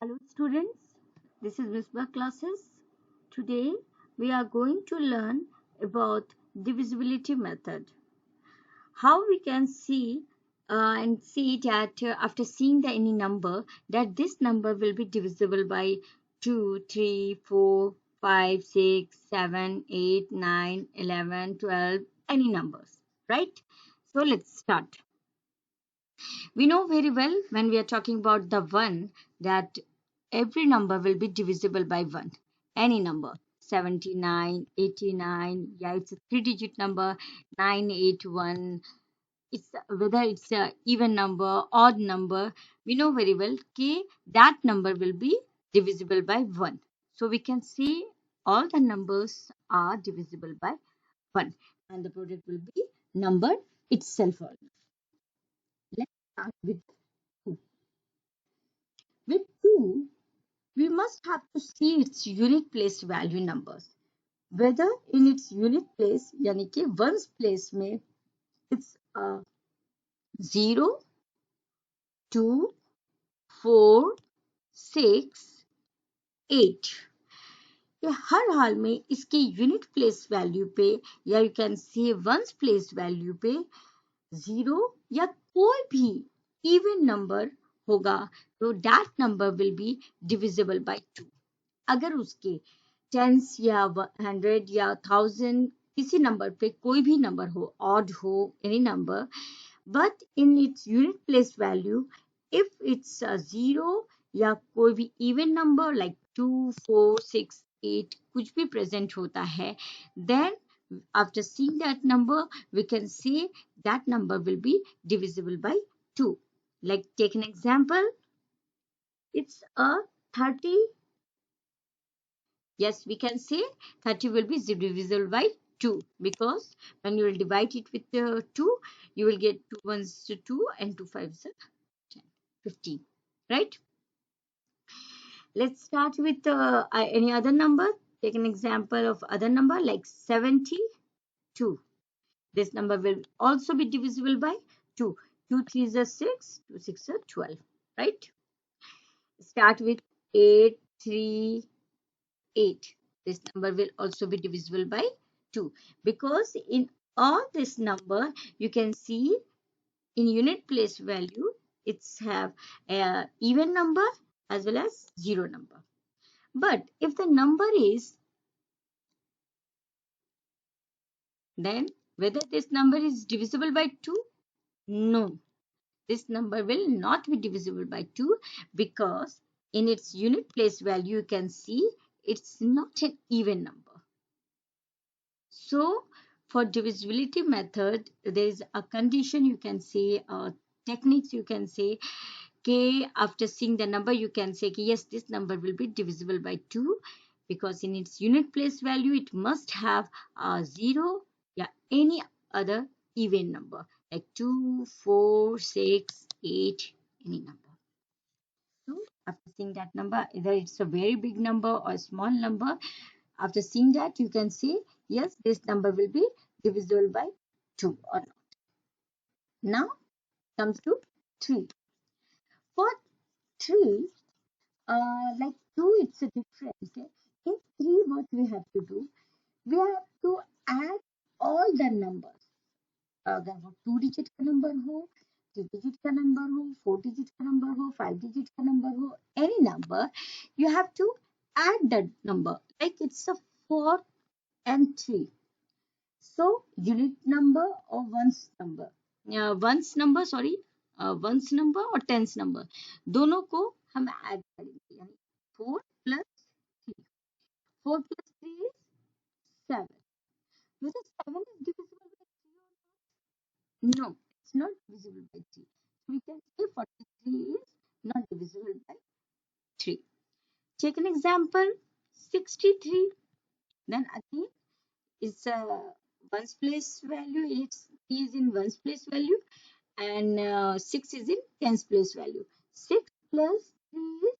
Hello students, this is Misbah classes. Today we are going to learn about divisibility method. How we can see and see that after seeing the any number that this number will be divisible by 2, 3, 4, 5, 6, 7, 8, 9, 11, 12, any numbers, right? So let's start. We know very well when we are talking about the 1 that every number will be divisible by 1. Any number. 79, 89, yeah, it's a three-digit number, 981. It's whether it's a even number, odd number, we know very well that number will be divisible by 1. So we can see all the numbers are divisible by 1 and the product will be number itself. Let's start with 2. With 2, we must have to see its unique place value numbers. Whether in its unique place, यानी कि ones place में it's 0, 2, 4, 6, 8. ये हर हाल में इसके unit place value पे या you can say ones place value पे 0 या कोई भी इवन नंबर होगा तो that number will be divisible by 2. अगर उसके टेंस या 100 या 1000 किसी नंबर पे कोई भी नंबर हो, ऑड हो, any number, but in its unit place value, if it's a 0 या कोई भी even number like 2, 4, 6, 8 कुछ भी present होता है, then after seeing that number, we can say that number will be divisible by 2. Like take an example, it's a 30. Yes, we can say 30 will be divisible by 2 because when you will divide it with 2, you will get 2 ones to 2 and 2 fives are 10, 15, right? Let's start with any other number. Take an example of other number like 72. This number will also be divisible by 2. 2 3s are 6, 2 6 are 12, right? Start with 8, 3, 8. This number will also be divisible by 2 because in all this number you can see in unit place value it's have a even number as well as zero number. But if the number is, then whether this number is divisible by 2? No, this number will not be divisible by 2 because in its unit place value you can see it's not an even number. So for divisibility method, there is a condition you can say, techniques you can say, after seeing the number you can say, yes, this number will be divisible by 2 because in its unit place value it must have a 0, yeah, any other even number like 2, 4, 6, 8, any number. So after seeing that number, either it's a very big number or a small number, after seeing that, you can say, yes, this number will be divisible by 2 or not. Now comes to 3. For 3, like 2, it's a different. Okay? In 3, what we have to do? We have to add all the numbers. अगर वो 2 digit का number हो, 3 digit का number हो, 4 digit का number हो, 5 digit का number हो, any number, you have to add that number. Like it's a 4 and 3. So unit number or ones number, ones number और tens number दोनों को हम ऐड करेंगे यानी 4 plus 3. 4 plus 3 is 7. Whether 7 is divisible by 3 or not? No, it's not divisible by 3. So we can say 43 is not divisible by 3. Take an example 63. Then again it's a ones place value, is in ones place value and 6 is in tens place value. 6 plus 3 is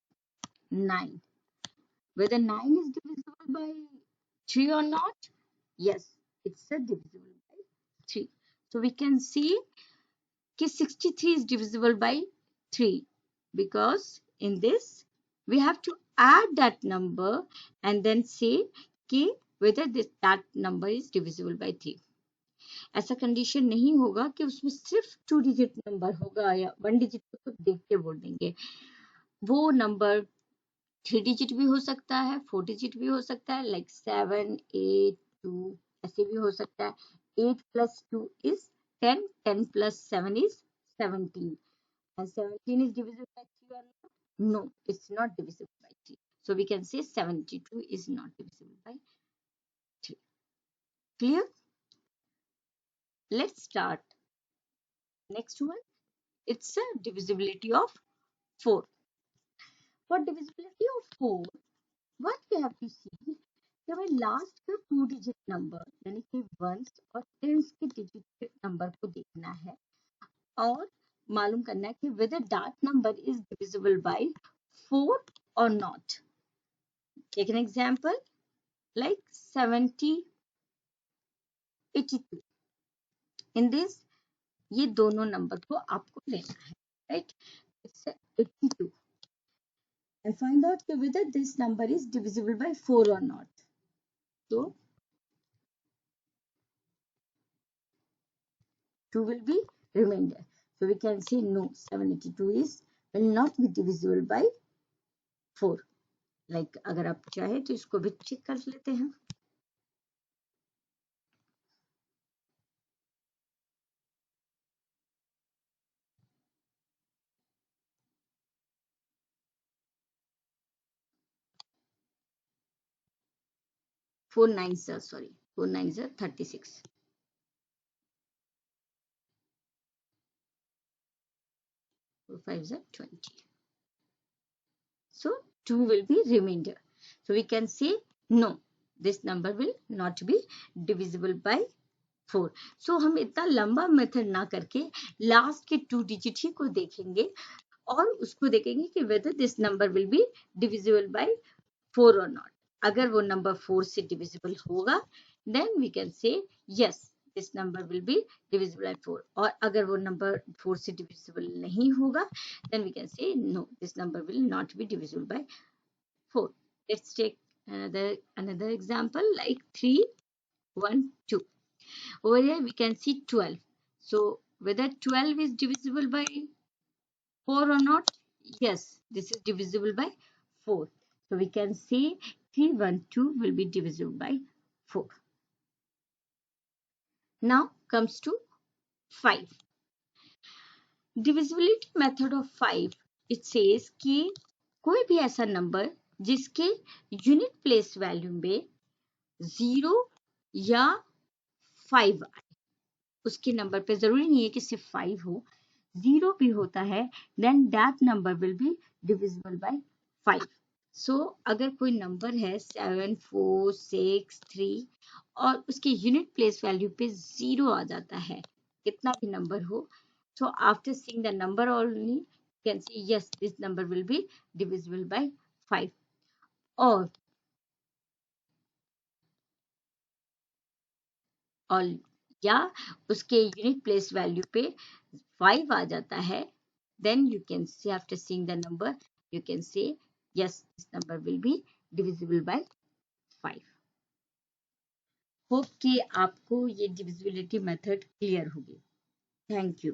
9. Whether 9 is divisible by 3 or not? Yes, it's a divisible by 3. So we can see that 63 is divisible by 3 because in this we have to add that number and then say कि whether that number is divisible by 3. ऐसा condition नहीं होगा कि उसमें सिर्फ 2 digit number होगा या 1 digit को देख के बोल देंगे. वो नंबर 3 डिजिट भी हो सकता है, 4 डिजिट भी हो सकता है, लाइक 7, 8, 2 ऐसे भी हो सकता है. 8 plus 2 is 10, 10 plus 7 is 17. And 17 is divisible by 3 or not? No, it's not divisible by 3. So we can say 72 is not divisible by 3. Clear? Let's start. Next one, it's a divisibility of 4. For divisibility of 4, what we have to see कि हमें last का 2 digit number यानी कि once और tense के digit number को देखना है और मालूम करना है कि whether that number is divisible by 4 or not. Take an example like 70, 82. In this, ये दोनों नंबर को आपको लेना है, right? It's 82. And find out whether this number is divisible by 4 or not. So, 2 will be remainder. So, we can say no, 782 will not be divisible by 4. Like, अगर आप चाहे तो इसको भी चेक कर लेते हैं. Four nines are 36. 4 fives are 20. So 2 will be remainder. So we can say no, this number will not be divisible by 4. So हम इतना लंबा मेथड ना करके लास्ट के 2 डिजिट ही को देखेंगे और उसको देखेंगे कि whether this number will be divisible by 4 or not. अगर वो नंबर 4 से divisible होगा then we can say yes, this number will be divisible by 4. और अगर वो नंबर 4 से divisible नहीं होगा then we can say no, this number will not be divisible by 4. Let's take another example like 3, 1, 2. Over here we can see 12. So whether 12 is divisible by 4 or not? Yes, this is divisible by 4. So we can say 312 will be divisible by 4. Now comes to 5. Divisibility method of 5. It says कि कोई भी ऐसा number जिसके unit place value में 0 या 5 आए, उसके number पे जरूरी नहीं है कि सिर्फ 5 हो, 0 भी होता है, then that number will be divisible by 5. So अगर कोई नंबर है 7, 4, 6, 3 और उसके यूनिट प्लेस वैल्यू पे 0 आ जाता है, कितना भी नंबर हो, so after seeing the number only you can say yes, this number will be divisible by 5. और या उसके यूनिट प्लेस वैल्यू पे 5 आ जाता है, then you can say after seeing the number you can say yes, this number will be divisible by 5. Hope कि आपको ये divisibility method clear होगी. Thank you.